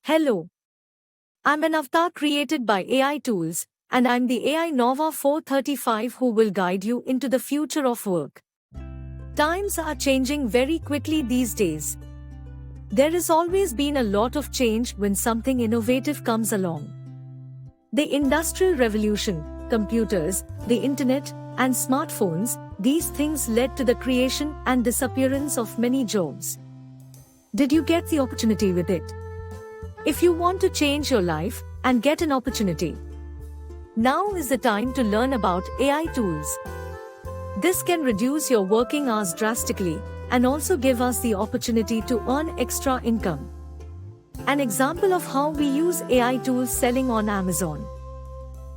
Hello, I'm an avatar created by AI tools, and I'm the AI Nova 435 who will guide you into the future of work. Times are changing very quickly these days. There has always been a lot of change when something innovative comes along. The Industrial Revolution, computers, the internet, and smartphones, these things led to the creation and disappearance of many jobs. Did you get the opportunity with it? If you want to change your life and get an opportunity, now is the time to learn about AI tools. This can reduce your working hours drastically and also give us the opportunity to earn extra income. An example of how we use AI tools selling on Amazon.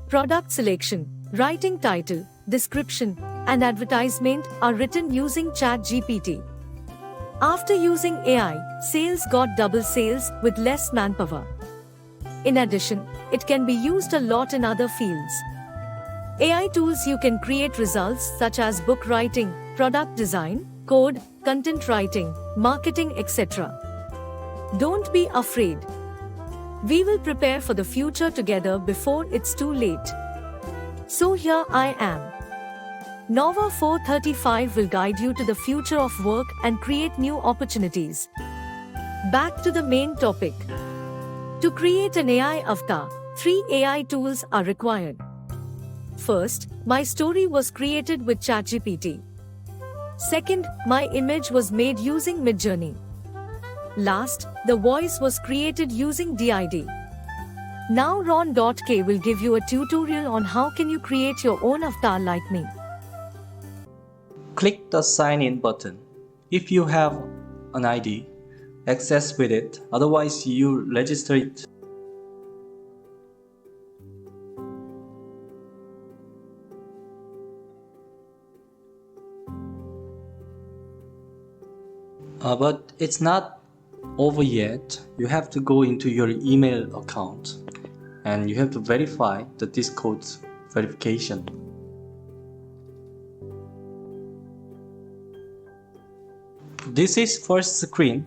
Product selection, writing title, description, and advertisement are written using ChatGPT. After using AI, sales got double sales with less manpower. In addition, it can be used a lot in other fields. AI tools you can create results such as book writing, product design, code, content writing, marketing, etc. Don't be afraid. We will prepare for the future together before it's too late. So here I am. Nova 435 will guide you to the future of work and create new opportunities. Back to the main topic. To create an AI avatar, 3 AI tools are required. First, my story was created with ChatGPT. Second, my image was made using Midjourney. Last, the voice was created using D-ID. Now Ron.K will give you a tutorial on how can you create your own avatar like me. Click the sign in button. If you have an ID, access with it, otherwise you register it. But it's not over yet. You have to go into your email account and you have to verify the Discord verification. This is first screen.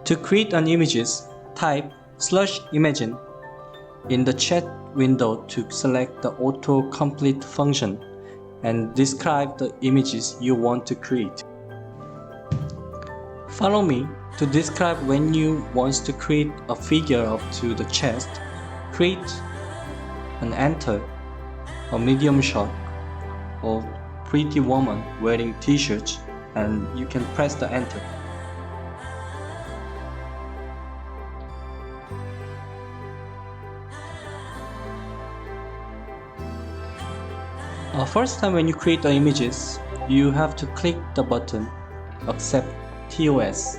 To create an images, type /imagine in the chat window to select the autocomplete function and describe the images you want to create. Follow me to describe when you want to create a figure up to the chest, create an enter, a medium shot, or pretty woman wearing t-shirts, and you can press the enter. First time when you create the images, you have to click the button accept TOS.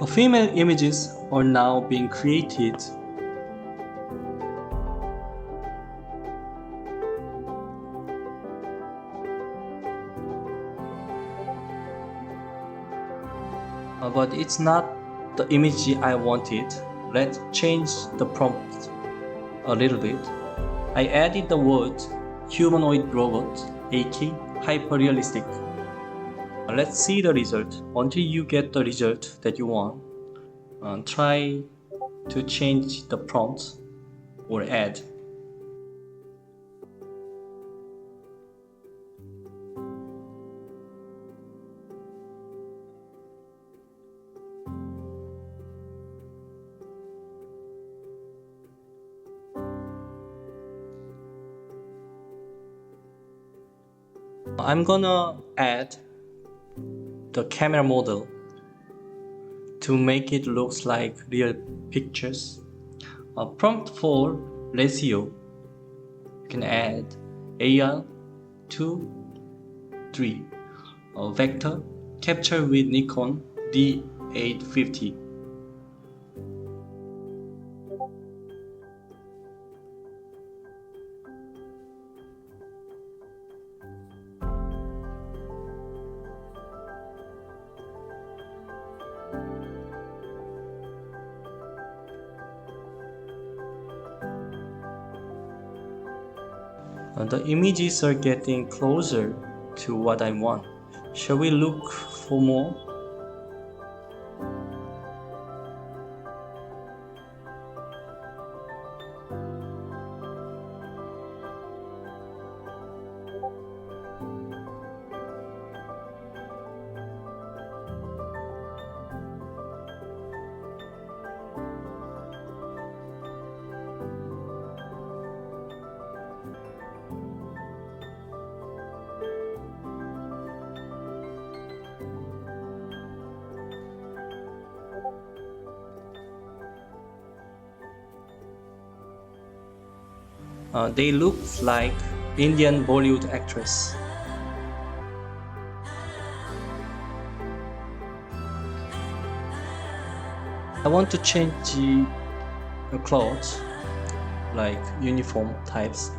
Female images are now being created. But it's not the image I wanted. Let's change the prompt a little bit. I added the word humanoid robot, aka hyper-realistic. Let's see the result. Until you get the result that you want, try to change the prompt or add. I'm gonna add the camera model to make it looks like real pictures. Prompt for ratio, you can add AR 2, 3. Vector, capture with Nikon D850. The images are getting closer to what I want. Shall we look for more? They look like Indian Bollywood actress. I want to change the clothes, like uniform types.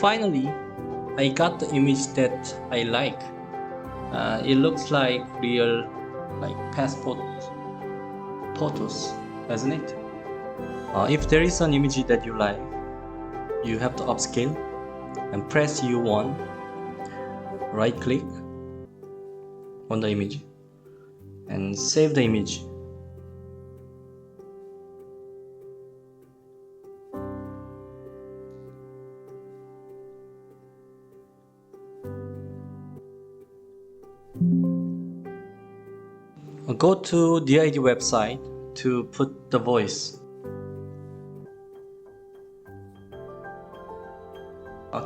Finally, I got the image that I like. It looks like real, like passport photos, doesn't it? If there is an image that you like, you have to upscale and press U1, right click on the image and save the image. Go to D-ID website to put the voice.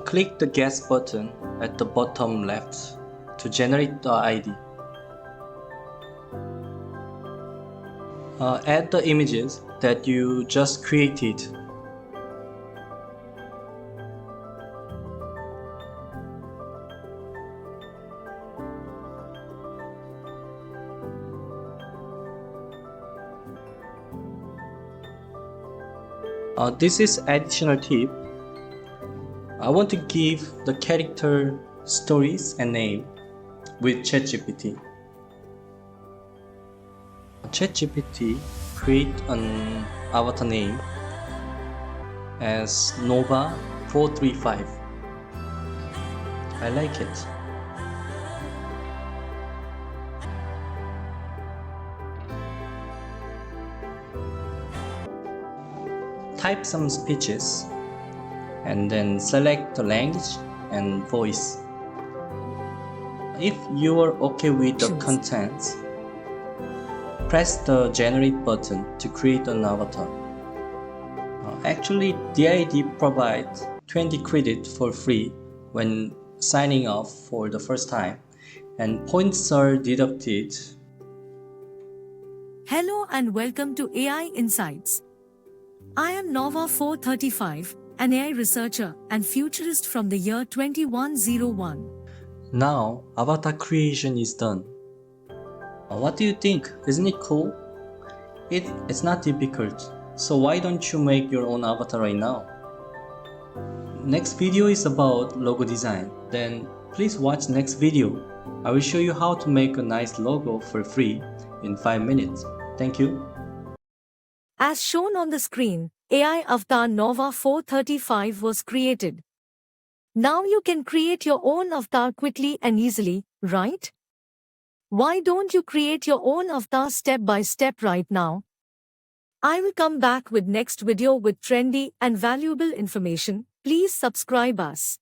Click the guest button at the bottom left to generate the ID. Add the images that you just created. This is additional tip. I want to give the character stories and name with ChatGPT. ChatGPT create an avatar name as Nova435. I like it. Type some speeches and then select the language and voice. If you are okay with the contents, press the generate button to create an avatar. Actually, D-ID provides 20 credit for free when signing up for the first time, and points are deducted. Hello and welcome to AI Insights. I am Nova435, an AI researcher and futurist from the year 2101. Now, avatar creation is done. What do you think? Isn't it cool? It's not difficult, so why don't you make your own avatar right now? Next video is about logo design, then please watch next video. I will show you how to make a nice logo for free in 5 minutes. Thank you. As shown on the screen, AI avatar Nova435 was created. Now you can create your own avatar quickly and easily, right? Why don't you create your own avatar step by step right now? I will come back with next video with trendy and valuable information. Please subscribe us.